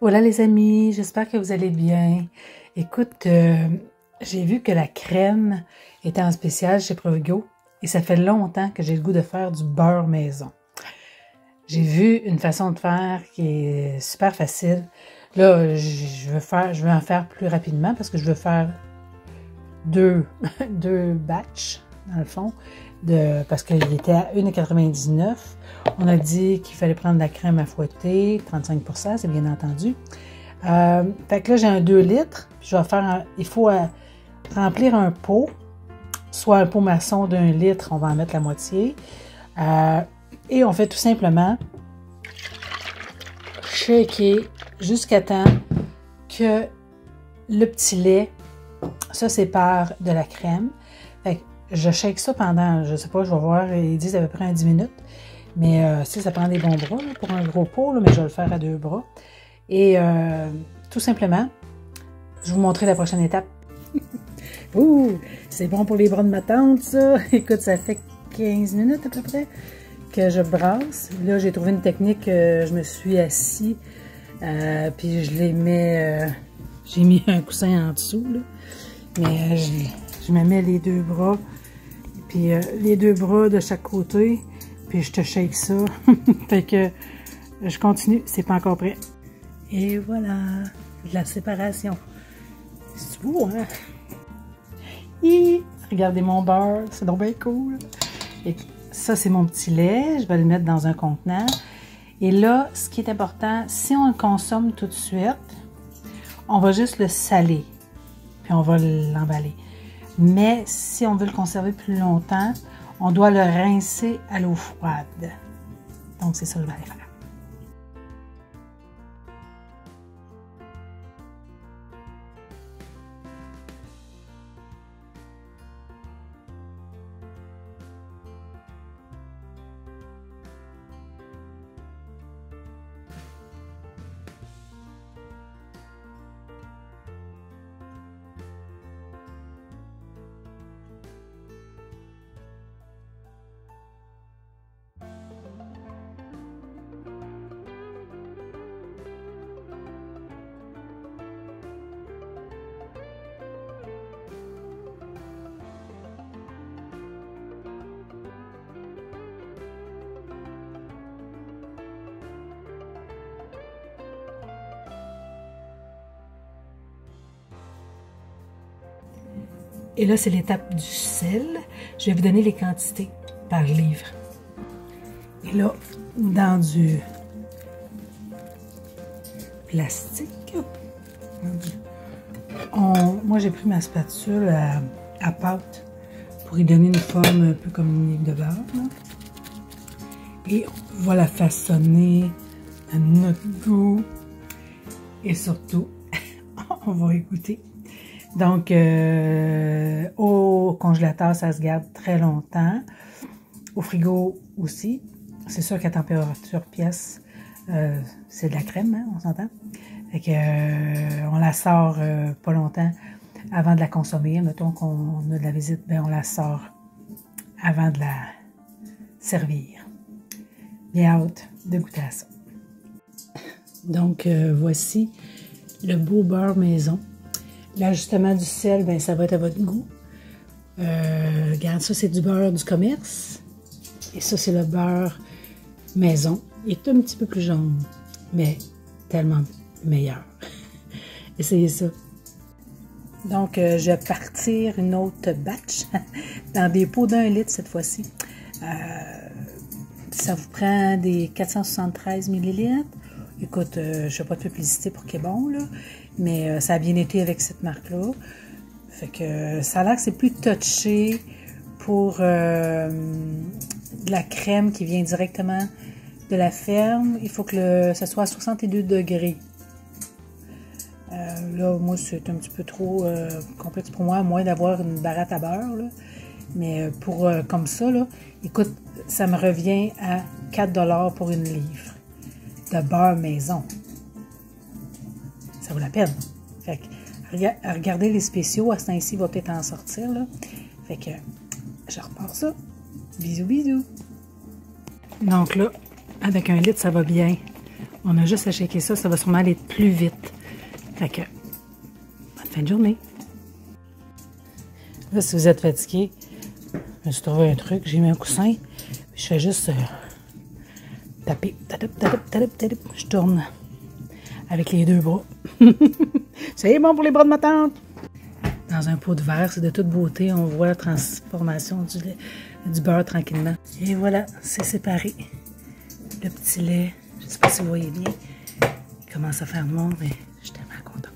Voilà les amis, j'espère que vous allez bien. Écoute, j'ai vu que la crème était en spécial chez Provigo et ça fait longtemps que j'ai le goût de faire du beurre maison. J'ai vu une façon de faire qui est super facile. Là, je veux en faire plus rapidement parce que je veux faire deux batchs dans le fond, parce qu'il était à 1,99 $. On a dit qu'il fallait prendre de la crème à fouetter, 35%, c'est bien entendu. Fait que là, j'ai un 2 litres. Puis je vais faire il faut remplir un pot, soit un pot maçon d'1 litre, on va en mettre la moitié. Et on fait tout simplement shaker jusqu'à temps que le petit lait se sépare de la crème. Fait que je shake ça pendant, je sais pas, je vais voir, ils disent à peu près 10 minutes. Mais ça prend des bons bras là, pour un gros pot, là, mais je vais le faire à 2 bras. Et tout simplement, je vais vous montrer la prochaine étape. Ouh, c'est bon pour les bras de ma tante, ça. Écoute, ça fait 15 minutes à peu près que je brasse. Là, j'ai trouvé une technique, je me suis assis, puis je les mets, j'ai mis un coussin en dessous, là. Mais je me mets les 2 bras, puis les 2 bras de chaque côté. Puis je te shake ça. Fait que je continue, c'est pas encore prêt. Et voilà, de la séparation. C'est beau, hein? Et regardez mon beurre, c'est donc bien cool. Et ça, c'est mon petit lait. Je vais le mettre dans un contenant. Et là, ce qui est important, si on le consomme tout de suite, on va juste le saler. Puis on va l'emballer. Mais si on veut le conserver plus longtemps, on doit le rincer à l'eau froide. Donc, c'est ça que je vais aller faire. Et là, c'est l'étape du sel. Je vais vous donner les quantités par livre. Et là, dans du plastique, moi j'ai pris ma spatule à pâte pour y donner une forme un peu comme une ligne de beurre. Là. Et on va la façonner à notre goût. Et surtout, on va écouter. Donc, au congélateur, ça se garde très longtemps. Au frigo aussi. C'est sûr qu'à température pièce, c'est de la crème, hein, on s'entend. Fait que, on la sort pas longtemps avant de la consommer. Mettons qu'on a de la visite, ben on la sort avant de la servir. Bien hâte de goûter à ça. Donc, voici le beau beurre maison. L'ajustement du sel, ben, ça va être à votre goût. Regarde, ça, c'est du beurre du commerce. Et ça, c'est le beurre maison. Il est un petit peu plus jaune, mais tellement meilleur. Essayez ça. Donc, je vais partir une autre batch dans des pots d'1 litre cette fois-ci. Ça vous prend des 473 ml. Écoute, je ne fais pas de publicité pour qu'il est bon, là, mais ça a bien été avec cette marque-là. Fait que ça a l'air que c'est plus touché pour de la crème qui vient directement de la ferme. Il faut que ça soit à 62 degrés. Là, moi, c'est un petit peu trop complexe pour moi, à moins d'avoir une baratte à beurre. Là. Mais pour comme ça, là, écoute, ça me revient à 4 $ pour une livre de beurre maison. Ça vaut la peine. Fait que, regardez les spéciaux, à ce temps-ci, il va peut-être en sortir, là. Fait que, je repars ça. Bisous, bisous. Donc là, avec 1 litre, ça va bien. On a juste à shaker ça, ça va sûrement aller plus vite. Fait que, bonne fin de journée. Là, si vous êtes fatigué, je me suis trouvé un truc, j'ai mis un coussin, puis je fais juste taper, je tourne avec les deux bras. C'est bon pour les bras de ma tante. Dans un pot de verre, c'est de toute beauté, on voit la transformation du beurre tranquillement. Et voilà, c'est séparé. Le petit lait, je ne sais pas si vous voyez bien, il commence à faire noir, mais je suis tellement contente.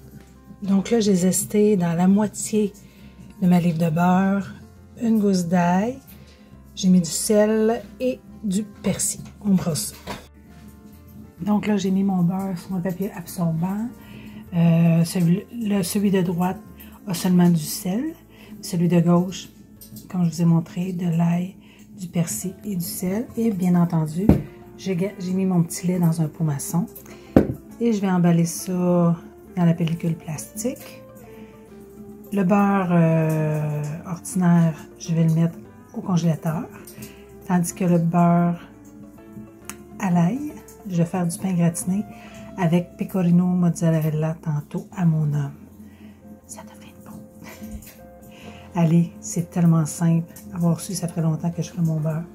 Donc là, j'ai zesté dans la moitié de ma livre de beurre, une gousse d'ail, j'ai mis du sel et du persil. On brosse. Donc là, j'ai mis mon beurre sur mon papier absorbant. Celui de droite a seulement du sel. Celui de gauche, comme je vous ai montré, de l'ail, du persil et du sel. Et bien entendu, j'ai mis mon petit lait dans un pot maçon. Et je vais emballer ça dans la pellicule plastique. Le beurre ordinaire, je vais le mettre au congélateur. Tandis que le beurre à l'ail, je vais faire du pain gratiné avec pecorino mozzarella tantôt à mon homme. Ça devient bon. Allez, c'est tellement simple. Avoir su, ça ferait longtemps que je ferais mon beurre.